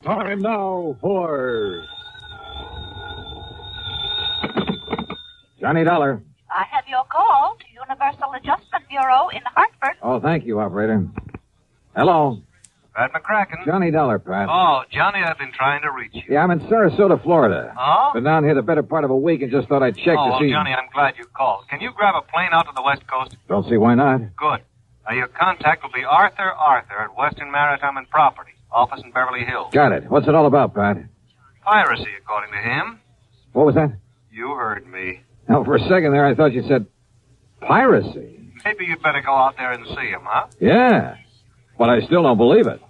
Time now for Johnny Dollar. I have your call to Universal Adjustment Bureau in Hartford. Oh, thank you, operator. Hello. Pat McCracken. Johnny Dollar, Pat. Oh, Johnny, I've been trying to reach you. Yeah, I'm in Sarasota, Florida. Oh? Been down here the better part of a week and just thought I'd check to see... Johnny, I'm glad you called. Can you grab a plane out to the West Coast? Don't see why not. Good. Now, your contact will be Arthur at Western Maritime and Property, office in Beverly Hills. Got it. What's it all about, Pat? Piracy, according to him. What was that? You heard me. Oh, for a second there, I thought you said piracy. Maybe you'd better go out there and see him, huh? Yeah, but I still don't believe it.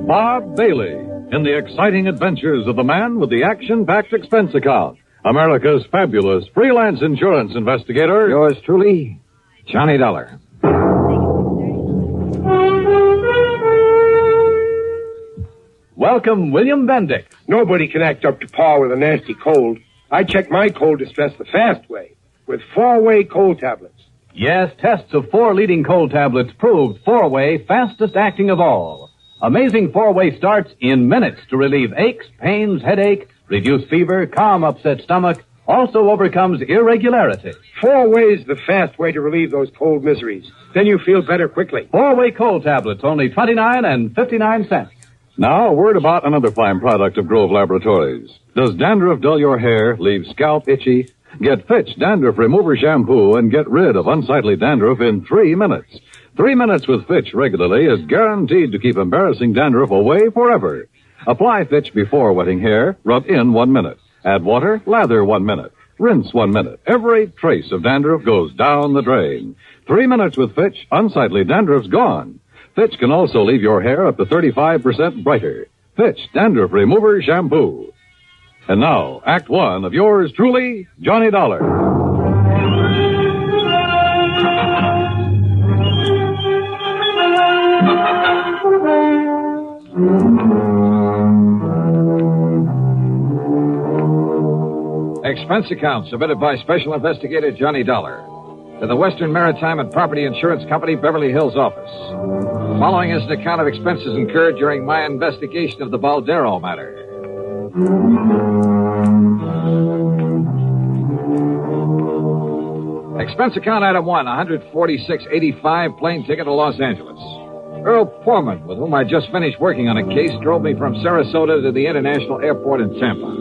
Bob Bailey in the exciting adventures of the man with the action-packed expense account. America's fabulous freelance insurance investigator. Yours truly, Johnny Dollar. Welcome, William Bendick. Nobody can act up to par with a nasty cold. I check my cold distress the fast way, with 4-way cold tablets. Yes, tests of 4 leading cold tablets proved 4-way fastest acting of all. Amazing 4-way starts in minutes to relieve aches, pains, headache, reduce fever, calm upset stomach, also overcomes irregularity. 4-way's the fast way to relieve those cold miseries. Then you feel better quickly. 4-way cold tablets, only 29 and 59 cents. Now, a word about another fine product of Grove Laboratories. Does dandruff dull your hair, leave scalp itchy? Get Fitch Dandruff Remover Shampoo and get rid of unsightly dandruff in 3 minutes. 3 minutes with Fitch regularly is guaranteed to keep embarrassing dandruff away forever. Apply Fitch before wetting hair, rub in 1 minute. Add water, lather 1 minute. Rinse 1 minute. Every trace of dandruff goes down the drain. 3 minutes with Fitch, unsightly dandruff's gone. Fitch can also leave your hair up to 35% brighter. Fitch Dandruff Remover Shampoo. And now, Act 1 of yours truly, Johnny Dollar. Expense account submitted by Special Investigator Johnny Dollar to the Western Maritime and Property Insurance Company, Beverly Hills office. Following is an account of expenses incurred during my investigation of the Baldero Matter. Expense account item 1, $146.85 plane ticket to Los Angeles. Earl Poorman, with whom I just finished working on a case, drove me from Sarasota to the international airport in Tampa.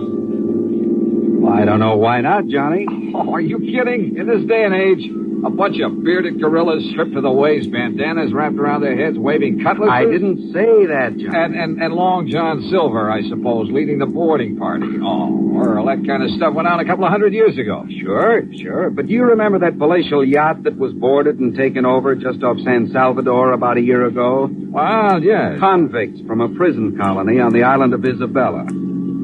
Well, I don't know why not, Johnny. Oh, are you kidding? In this day and age, a bunch of bearded gorillas stripped to the waist, bandanas wrapped around their heads, waving cutlasses. I didn't say that, Johnny. And Long John Silver, I suppose, leading the boarding party. Oh, Earl, that kind of stuff went on a couple of 100 years ago. Sure. But do you remember that palatial yacht that was boarded and taken over just off San Salvador about a year ago? Well, yes. Convicts from a prison colony on the island of Isabella.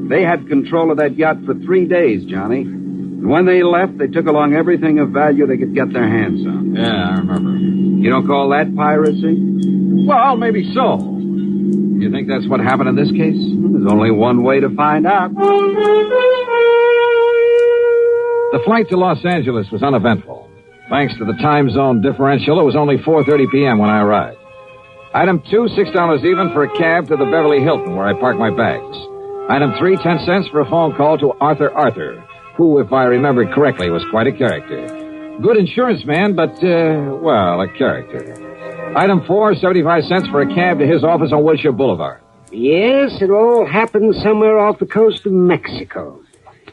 They had control of that yacht for 3 days, Johnny. And when they left, they took along everything of value they could get their hands on. Yeah, I remember. You don't call that piracy? Well, maybe so. You think that's what happened in this case? There's only one way to find out. The flight to Los Angeles was uneventful. Thanks to the time zone differential, it was only 4:30 p.m. when I arrived. Item 2, $6 even for a cab to the Beverly Hilton, where I parked my bags. Item 3, 10 cents for a phone call to Arthur, who, if I remember correctly, was quite a character. Good insurance man, but, a character. Item 4, 75 cents for a cab to his office on Wilshire Boulevard. Yes, it all happened somewhere off the coast of Mexico.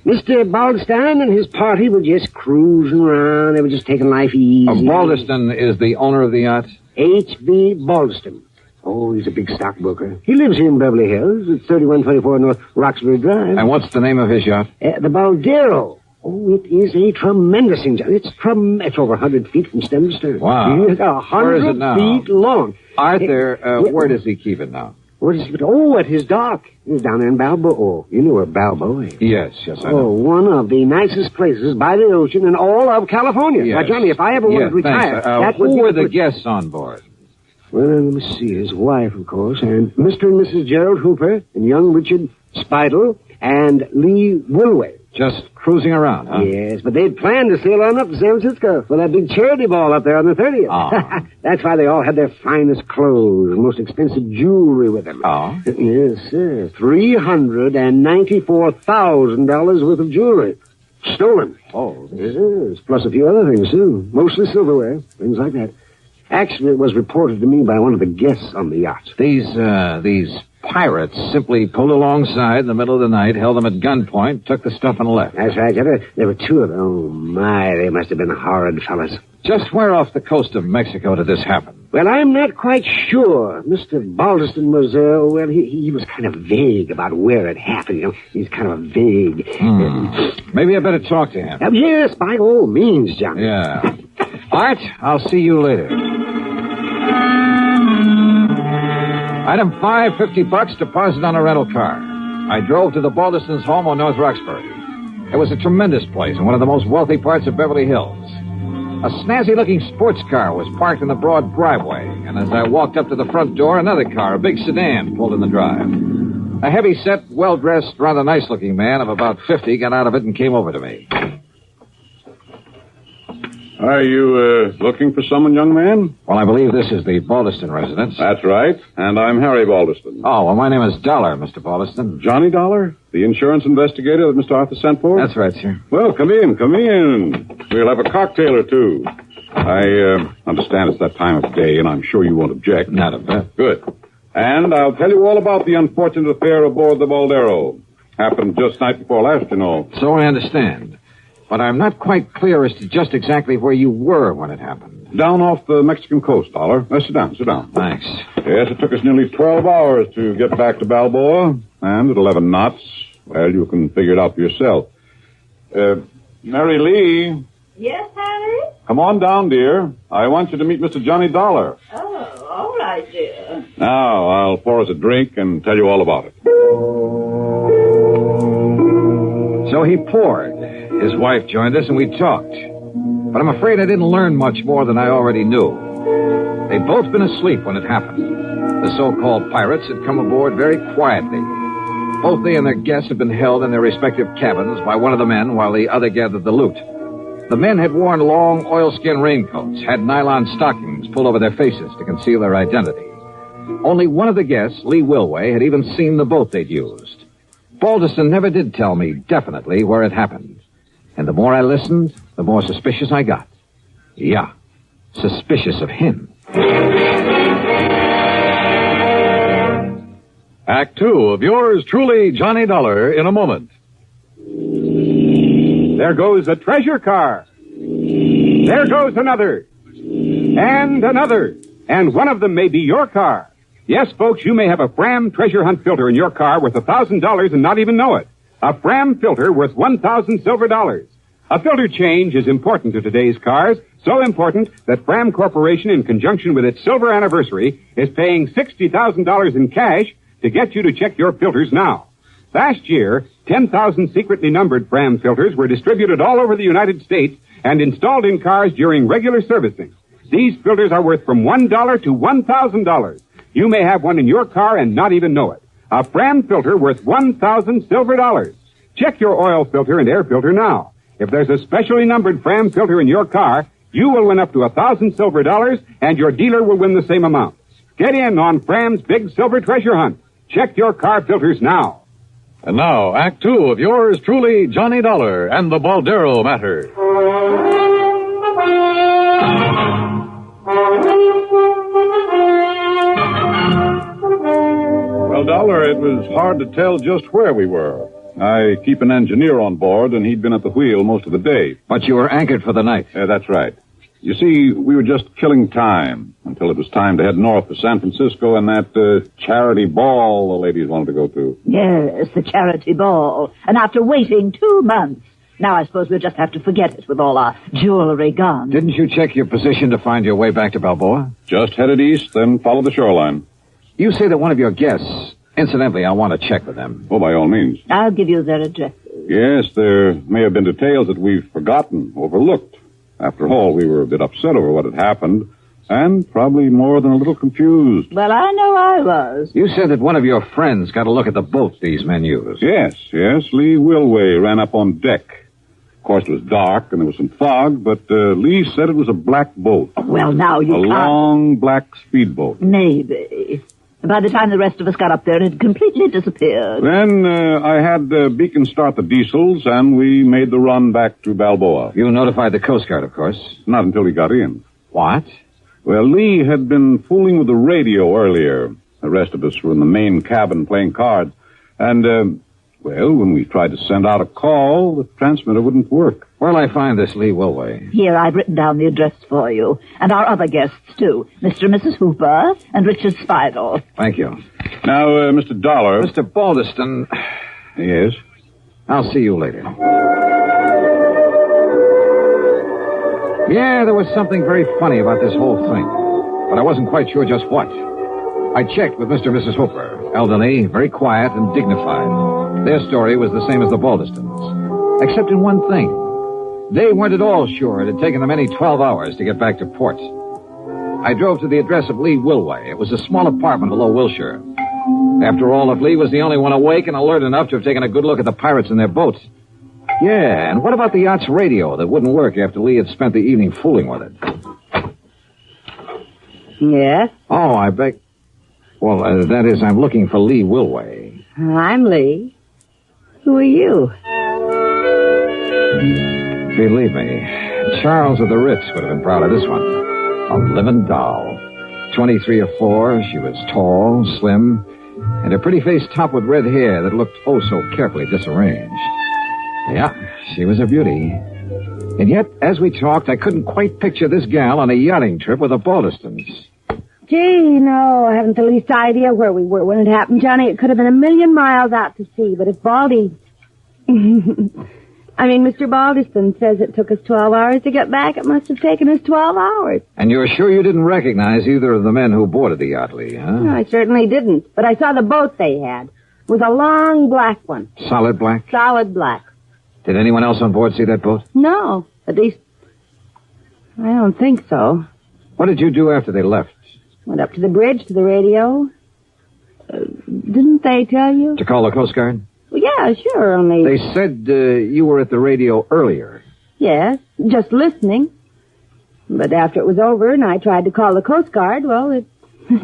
Mr. Baldeston and his party were just cruising around. They were just taking life easy. Baldeston is the owner of the yacht? H.B. Baldeston. Oh, he's a big stockbroker. He lives here in Beverly Hills at 3124 North Roxbury Drive. And what's the name of his yacht? The Baldero. Oh, it is a tremendous thing. It's over 100 feet from stem to stern. Wow. It's 100 feet long. Arthur, where does he keep it now? Where does he keep it? Oh, at his dock. He's down there in Balboa. Oh, you know where Balboa is. Yes, I know. Oh, one of the nicest places by the ocean in all of California. Yes. Now, Johnny, if I ever wanted to retire, that would be... Who were the guests on board? Well, let me see. His wife, of course, and Mr. and Mrs. Gerald Hooper, and young Richard Spidle, and Lee Woolway. Just cruising around, huh? Yes, but they'd planned to sail on up to San Francisco for that big charity ball up there on the 30th. Oh. That's why they all had their finest clothes and most expensive jewelry with them. Oh? Yes, sir. $394,000 worth of jewelry. Stolen. Oh. Yes, plus a few other things, too. Mostly silverware, things like that. Actually, it was reported to me by one of the guests on the yacht. These pirates simply pulled alongside in the middle of the night, held them at gunpoint, took the stuff and left. That's right. There were two of them. Oh, my, they must have been horrid fellas. Just where off the coast of Mexico did this happen? Well, I'm not quite sure. Mr. Baldeston was, he was kind of vague about where it happened, you know. He's kind of vague. Maybe I better talk to him. Yes, by all means, Johnny. Yeah. Art, I'll see you later. Item 5, $50 deposit on a rental car. I drove to the Baldeston's home on North Roxbury. It was a tremendous place in one of the most wealthy parts of Beverly Hills. A snazzy-looking sports car was parked in the broad driveway, and as I walked up to the front door, another car, a big sedan, pulled in the drive. A heavy-set, well-dressed, rather nice-looking man of about 50 got out of it and came over to me. Are you, looking for someone, young man? Well, I believe this is the Baldeston residence. That's right. And I'm Harry Baldeston. Oh, well, my name is Dollar, Mr. Baldeston. Johnny Dollar? The insurance investigator that Mr. Arthur sent for? That's right, sir. Well, come in. We'll have a cocktail or two. I understand it's that time of day, and I'm sure you won't object. Not a bit. Good. And I'll tell you all about the unfortunate affair aboard the Baldero. Happened just night before last, you know. So I understand. But I'm not quite clear as to just exactly where you were when it happened. Down off the Mexican coast, Dollar. Sit down. Thanks. Yes, it took us nearly 12 hours to get back to Balboa. And at 11 knots, well, you can figure it out for yourself. Mary Lee. Yes, Harry? Come on down, dear. I want you to meet Mr. Johnny Dollar. Oh, all right, dear. Now, I'll pour us a drink and tell you all about it. So he poured. His wife joined us and we talked. But I'm afraid I didn't learn much more than I already knew. They'd both been asleep when it happened. The so-called pirates had come aboard very quietly. Both they and their guests had been held in their respective cabins by one of the men while the other gathered the loot. The men had worn long oilskin raincoats, had nylon stockings pulled over their faces to conceal their identity. Only one of the guests, Lee Wilway, had even seen the boat they'd used. Baldeston never did tell me definitely where it happened. And the more I listened, the more suspicious I got. Yeah, suspicious of him. Act 2 of yours truly, Johnny Dollar, in a moment. There goes a treasure car. There goes another. And another. And one of them may be your car. Yes, folks, you may have a Fram treasure hunt filter in your car worth $1,000 and not even know it. A Fram filter worth 1,000 silver dollars. A filter change is important to today's cars, so important that Fram Corporation, in conjunction with its silver anniversary, is paying $60,000 in cash to get you to check your filters now. Last year, 10,000 secretly numbered Fram filters were distributed all over the United States and installed in cars during regular servicing. These filters are worth from $1 to $1,000. You may have one in your car and not even know it. A Fram filter worth 1,000 silver dollars. Check your oil filter and air filter now. If there's a specially numbered Fram filter in your car, you will win up to 1,000 silver dollars, and your dealer will win the same amount. Get in on Fram's big silver treasure hunt. Check your car filters now. And now, Act 2 of yours truly, Johnny Dollar and the Baldero Matter. Well, Dollar, it was hard to tell just where we were. I keep an engineer on board, and he'd been at the wheel most of the day. But you were anchored for the night. That's right. You see, we were just killing time until it was time to head north to San Francisco and that charity ball the ladies wanted to go to. Yes, the charity ball. And after waiting 2 months. Now I suppose we'll just have to forget it with all our jewelry gone. Didn't you check your position to find your way back to Balboa? Just headed east, then followed the shoreline. You say that one of your guests... Incidentally, I want to check with them. Oh, by all means. I'll give you their addresses. Yes, there may have been details that we've forgotten, overlooked. After all, we were a bit upset over what had happened, And probably more than a little confused. Well, I know I was. You said that one of your friends got a look at the boat these men used. Yes. Lee Wilway ran up on deck. Of course, it was dark and there was some fog, but Lee said it was a black boat. Well, now you A can't... long black speedboat. Maybe. By the time the rest of us got up there, it had completely disappeared. Then I had Beacon start the diesels, and we made the run back to Balboa. You notified the Coast Guard, of course. Not until he got in. What? Well, Lee had been fooling with the radio earlier. The rest of us were in the main cabin playing cards. And, when we tried to send out a call, the transmitter wouldn't work. Where'll I find this Lee Wilway? Here, I've written down the address for you. And our other guests, too. Mr. and Mrs. Hooper and Richard Spidel. Thank you. Now, Mr. Dollar... Mr. Baldeston. Yes? I'll see you later. Yeah, there was something very funny about this whole thing. But I wasn't quite sure just what. I checked with Mr. and Mrs. Hooper. Elderly, very quiet and dignified. Their story was the same as the Baldestons. Except in one thing. They weren't at all sure it had taken them any 12 hours to get back to port. I drove to the address of Lee Wilway. It was a small apartment below Wilshire. After all, if Lee was the only one awake and alert enough to have taken a good look at the pirates in their boats. Yeah, and what about the yacht's radio that wouldn't work after Lee had spent the evening fooling with it? Yes? Oh, I beg... Well, that is, I'm looking for Lee Wilway. I'm Lee. Who are you? Believe me, Charles of the Ritz would have been proud of this one. A living doll. 23 or 4, she was tall, slim, and her pretty face topped with red hair that looked oh so carefully disarranged. Yeah, she was a beauty. And yet, as we talked, I couldn't quite picture this gal on a yachting trip with the Baldestons. Gee, no, I haven't the least idea where we were when it happened, Johnny. It could have been a million miles out to sea, but if Baldy... Mr. Baldeston says it took us 12 hours to get back. It must have taken us 12 hours. And you're sure you didn't recognize either of the men who boarded the yacht, Lee, huh? No, I certainly didn't, but I saw the boat they had. It was a long black one. Solid black? Solid black. Did anyone else on board see that boat? No, at least... I don't think so. What did you do after they left? Went up to the bridge to the radio. Didn't they tell you? To call the Coast Guard? Well, yeah, sure, only... They said you were at the radio earlier. Yes, just listening. But after it was over and I tried to call the Coast Guard, well, it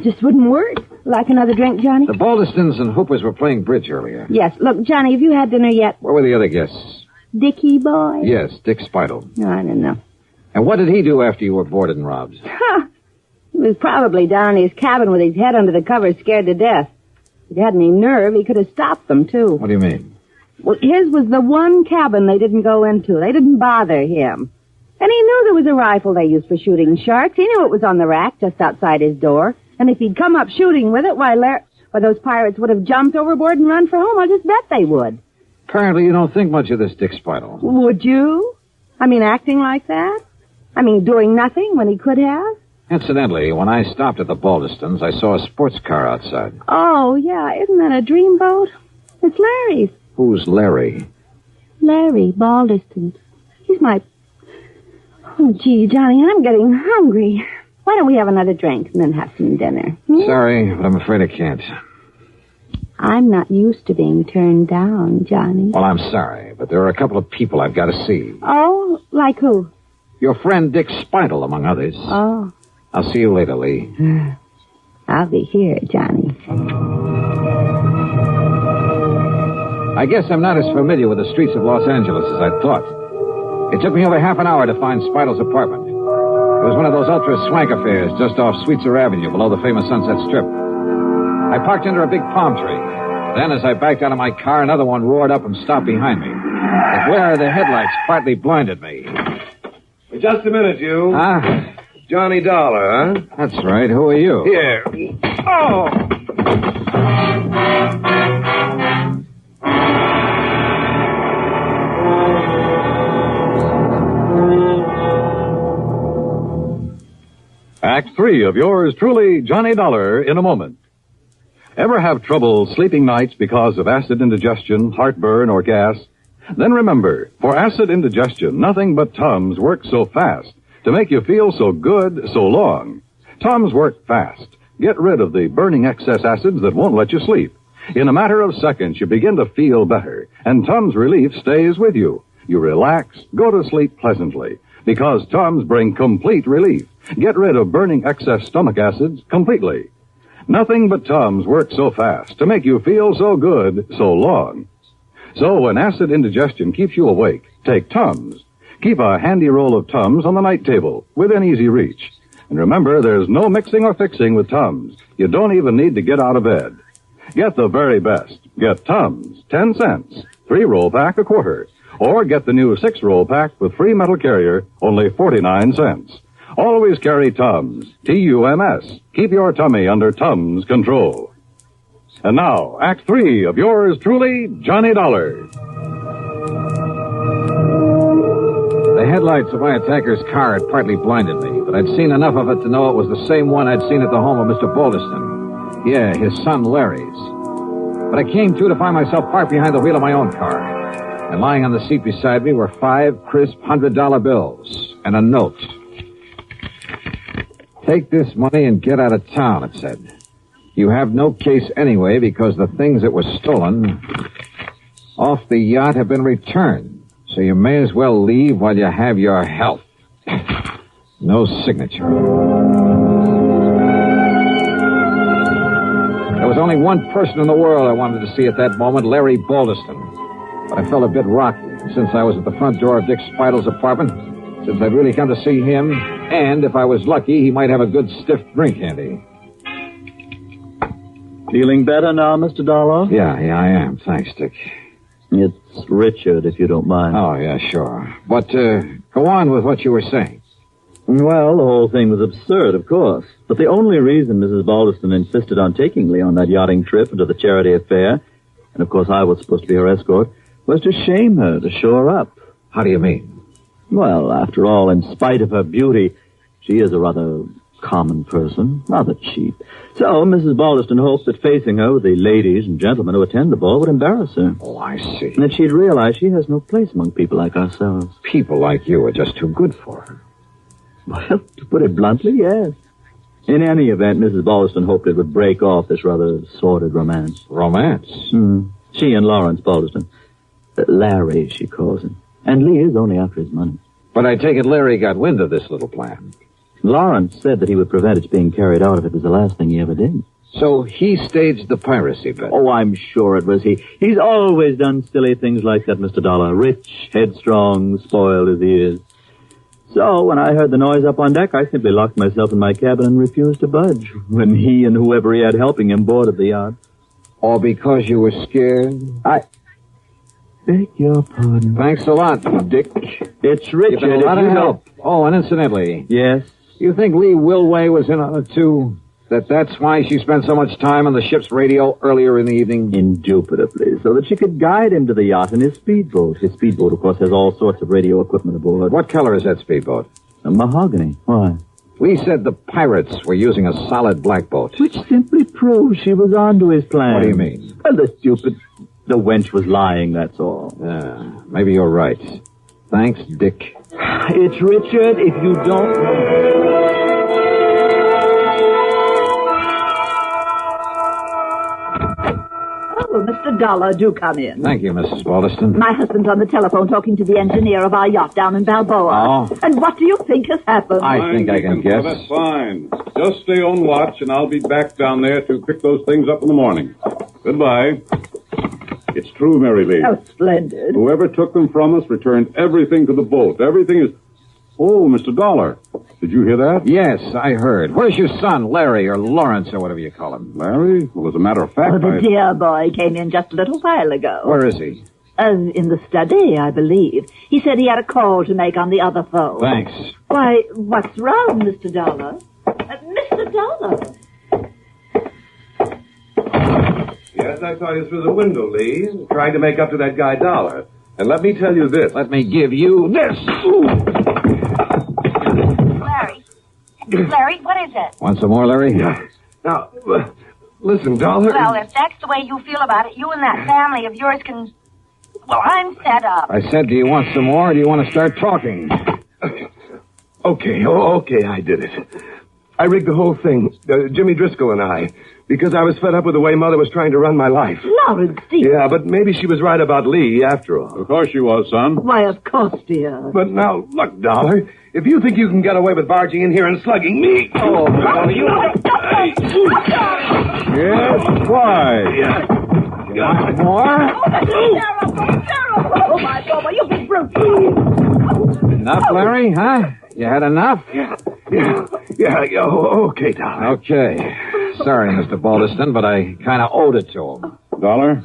just wouldn't work. Like another drink, Johnny? The Baldestons and Hoopers were playing bridge earlier. Yes. Look, Johnny, have you had dinner yet? Where were the other guests? Dickie boy? Yes, Dick Spidel. No, I don't know. And what did he do after you were boarded and robbed? He was probably down in his cabin with his head under the covers, scared to death. If he had any nerve, he could have stopped them, too. What do you mean? Well, his was the one cabin they didn't go into. They didn't bother him. And he knew there was a rifle they used for shooting sharks. He knew it was on the rack just outside his door. And if he'd come up shooting with it, why, those pirates would have jumped overboard and run for home. I'll just bet they would. Apparently you don't think much of this Dick Spidel. Would you? Acting like that? Doing nothing when he could have? Incidentally, when I stopped at the Baldestons, I saw a sports car outside. Oh, yeah. Isn't that a dreamboat? It's Larry's. Who's Larry? Larry Baldeston. He's my... Oh, gee, Johnny, I'm getting hungry. Why don't we have another drink and then have some dinner? Sorry, but I'm afraid I can't. I'm not used to being turned down, Johnny. Well, I'm sorry, but there are a couple of people I've got to see. Oh, like who? Your friend Dick Spidel, among others. Oh. I'll see you later, Lee. I'll be here, Johnny. I guess I'm not as familiar with the streets of Los Angeles as I thought. It took me over half an hour to find Spidel's apartment. It was one of those ultra-swank affairs just off Sweetser Avenue below the famous Sunset Strip. I parked under a big palm tree. Then, as I backed out of my car, another one roared up and stopped behind me. The glare of the headlights partly blinded me. Just a minute, you. Huh? Johnny Dollar, huh? That's right. Who are you? Here. Oh! Act 3 of yours truly, Johnny Dollar, in a moment. Ever have trouble sleeping nights because of acid indigestion, heartburn, or gas? Then remember, for acid indigestion, nothing but Tums works so fast to make you feel so good so long. Tums work fast. Get rid of the burning excess acids that won't let you sleep. In a matter of seconds, you begin to feel better, and Tums Relief stays with you. You relax, go to sleep pleasantly, because Tums bring complete relief. Get rid of burning excess stomach acids completely. Nothing but Tums works so fast to make you feel so good so long. So when acid indigestion keeps you awake, take Tums. Keep a handy roll of Tums on the night table within easy reach. And remember, there's no mixing or fixing with Tums. You don't even need to get out of bed. Get the very best. Get Tums, 10 cents, 3-roll pack, a quarter. Or get the new 6-roll pack with free metal carrier, only 49 cents. Always carry Tums, T-U-M-S. Keep your tummy under Tums control. And now, Act 3 of yours truly, Johnny Dollar. The headlights of my attacker's car had partly blinded me, but I'd seen enough of it to know it was the same one I'd seen at the home of Mr. Balderston. Yeah, his son Larry's. But I came to find myself parked behind the wheel of my own car. And lying on the seat beside me were 5 crisp $100 bills and a note. Take this money and get out of town, it said. You have no case anyway because the things that were stolen off the yacht have been returned. So you may as well leave while you have your health. No signature. There was only one person in the world I wanted to see at that moment, Larry Balderston. But I felt a bit rocky since I was at the front door of Dick Spidle's apartment, since I'd really come to see him, and if I was lucky, he might have a good stiff drink handy. Feeling better now, Mr. Dollar? Yeah, I am. Thanks, Dick. It's Richard, if you don't mind. Oh, yeah, sure. But, go on with what you were saying. Well, the whole thing was absurd, of course. But the only reason Mrs. Balderston insisted on taking Lee on that yachting trip and to the charity affair, and of course I was supposed to be her escort, was to shame her, to show her up. How do you mean? Well, after all, in spite of her beauty, she is a rather common person, rather cheap. So Mrs. Balderston hoped that facing her with the ladies and gentlemen who attend the ball would embarrass her. Oh, I see. And that she'd realize she has no place among people like ourselves. People like you are just too good for her. Well, to put it bluntly, yes. In any event, Mrs. Balderston hoped it would break off this rather sordid romance. Romance? She and Lawrence Balderston. Larry, she calls him. And Lee is only after his money. But I take it Larry got wind of this little plan. Lawrence said that he would prevent its being carried out if it was the last thing he ever did. So he staged the piracy bet? Oh, I'm sure it was he. He's always done silly things like that, Mr. Dollar. Rich, headstrong, spoiled as he is. So, when I heard the noise up on deck, I simply locked myself in my cabin and refused to budge when he and whoever he had helping him boarded the yacht. Or because you were scared? I beg your pardon. Thanks a lot, Dick. It's Richard. You've been a lot of help. Oh, and incidentally... Yes? You think Lee Wilway was in on it, too? That's why she spent so much time on the ship's radio earlier in the evening? Indubitably, so that she could guide him to the yacht in his speedboat. His speedboat, of course, has all sorts of radio equipment aboard. What color is that speedboat? A mahogany. Why? Lee said the pirates were using a solid black boat. Which simply proves she was onto his plan. What do you mean? Well, the wench was lying, that's all. Maybe you're right. Thanks, Dick. It's Richard, if you don't know. Oh, Mr. Dollar, do come in. Thank you, Mrs. Balderston. My husband's on the telephone talking to the engineer of our yacht down in Balboa. Oh. And what do you think has happened? I think I can guess. That's fine. Just stay on watch, and I'll be back down there to pick those things up in the morning. Goodbye. It's true, Mary Lee. Oh, splendid. Whoever took them from us returned everything to the boat. Everything is... Oh, Mr. Dollar. Did you hear that? Yes, I heard. Where's your son, Larry, or Lawrence, or whatever you call him? Larry? Well, as a matter of fact, the dear boy came in just a little while ago. Where is he? In the study, I believe. He said he had a call to make on the other phone. Thanks. Why, what's wrong, Mr. Dollar? Mr. Dollar! Yes, I saw you through the window, Lee, trying to make up to that guy Dollar. And let me tell you this. Let me give you this. Larry, what is it? Want some more, Larry? Yeah. Now, listen, Dollar. Well, if that's the way you feel about it, you and that family of yours can... Well, I'm fed up. I said, do you want some more, or do you want to start talking? Okay, I did it. I rigged the whole thing, Jimmy Driscoll and I, because I was fed up with the way Mother was trying to run my life. Lawrence, dear. Yeah, but maybe she was right about Lee, after all. Of course she was, son. Why, of course, dear. But now, look, Dollar, if you think you can get away with barging in here and slugging me... Oh, Dollar, you... Yes, why? More? Oh, my God, you big brute. Enough, Larry, huh? You had enough? Yeah, okay, Dollar. Okay. Sorry, Mr. Balderston, but I kind of owed it to him. Dollar,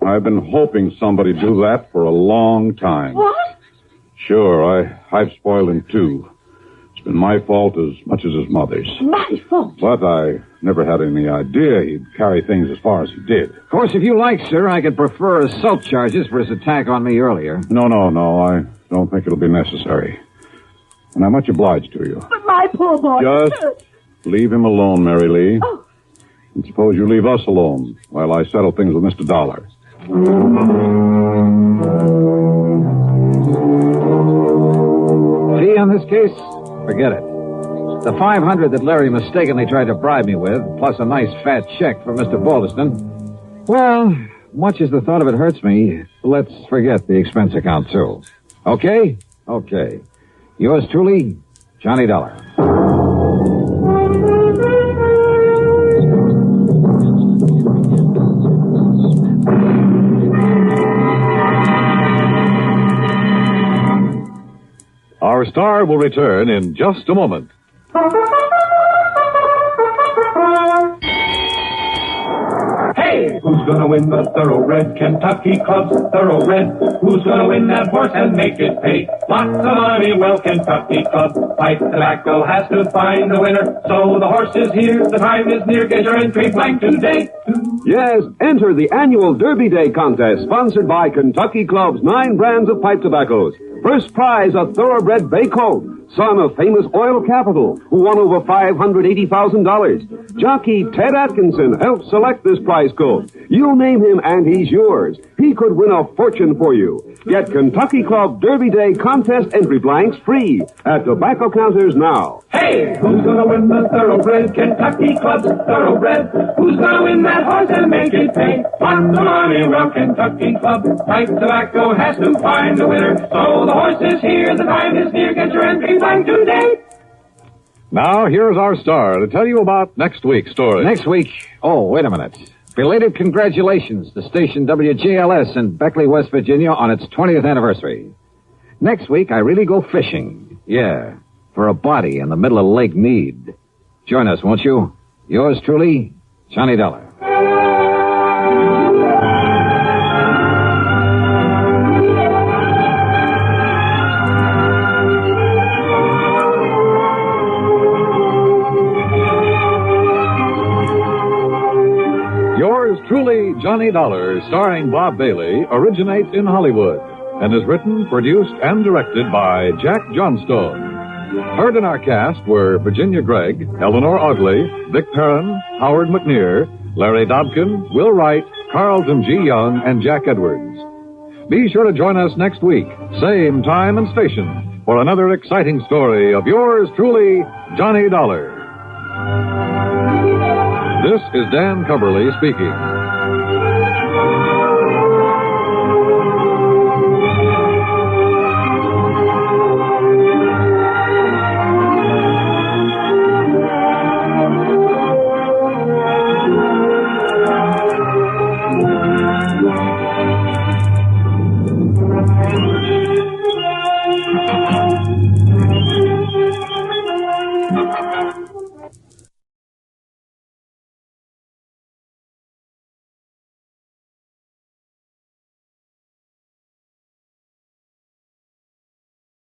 I've been hoping somebody'd do that for a long time. What? Sure, I've spoiled him, too. It's been my fault as much as his mother's. My fault? But I never had any idea he'd carry things as far as he did. Of course, if you like, sir, I could prefer assault charges for his attack on me earlier. No, I don't think it'll be necessary. And I'm much obliged to you. But my poor boy... Just leave him alone, Mary Lee. Oh. And suppose you leave us alone while I settle things with Mr. Dollar. Fee on this case? Forget it. The $500 that Larry mistakenly tried to bribe me with, plus a nice fat check for Mr. Balderston. Well, much as the thought of it hurts me, let's forget the expense account, too. Okay? Okay. Yours truly, Johnny Dollar. Our star will return in just a moment. Hey, who's gonna win the Thoroughbred Kentucky Club's Thoroughbred? Who's gonna win that horse and make it pay? Lots of money, well, Kentucky Club. Pipe Tobacco has to find a winner. So the horse is here, the time is near. Get your entry blank today. Yes, enter the annual Derby Day contest sponsored by Kentucky Club's 9 brands of pipe tobaccos. First prize, a Thoroughbred Bay Colt, son of famous oil capital, who won over $580,000. Jockey Ted Atkinson helped select this prize colt. You'll name him and he's yours. He could win a fortune for you. Get Kentucky Club Derby Day contest entry blanks free at tobacco counters now. Hey, who's gonna win the Thoroughbred Kentucky Club's Thoroughbred? Who's gonna win that horse and make it pay? Lots of money, well, Kentucky Club. Pipe Tobacco has to find a winner. So the horse is here, the time is near. Get your entry blank today. Now, here's our star to tell you about next week's story. Next week? Oh, wait a minute. Belated congratulations to station WJLS in Beckley, West Virginia on its 20th anniversary. Next week, I really go fishing. Yeah, for a body in the middle of Lake Mead. Join us, won't you? Yours truly, Johnny Dollar. Yours truly, Johnny Dollar, starring Bob Bailey, originates in Hollywood and is written, produced, and directed by Jack Johnstone. Heard in our cast were Virginia Gregg, Eleanor Audley, Vic Perrin, Howard McNear, Larry Dobkin, Will Wright, Carlton G. Young, and Jack Edwards. Be sure to join us next week, same time and station, for another exciting story of yours truly, Johnny Dollar. This is Dan Cumberly speaking.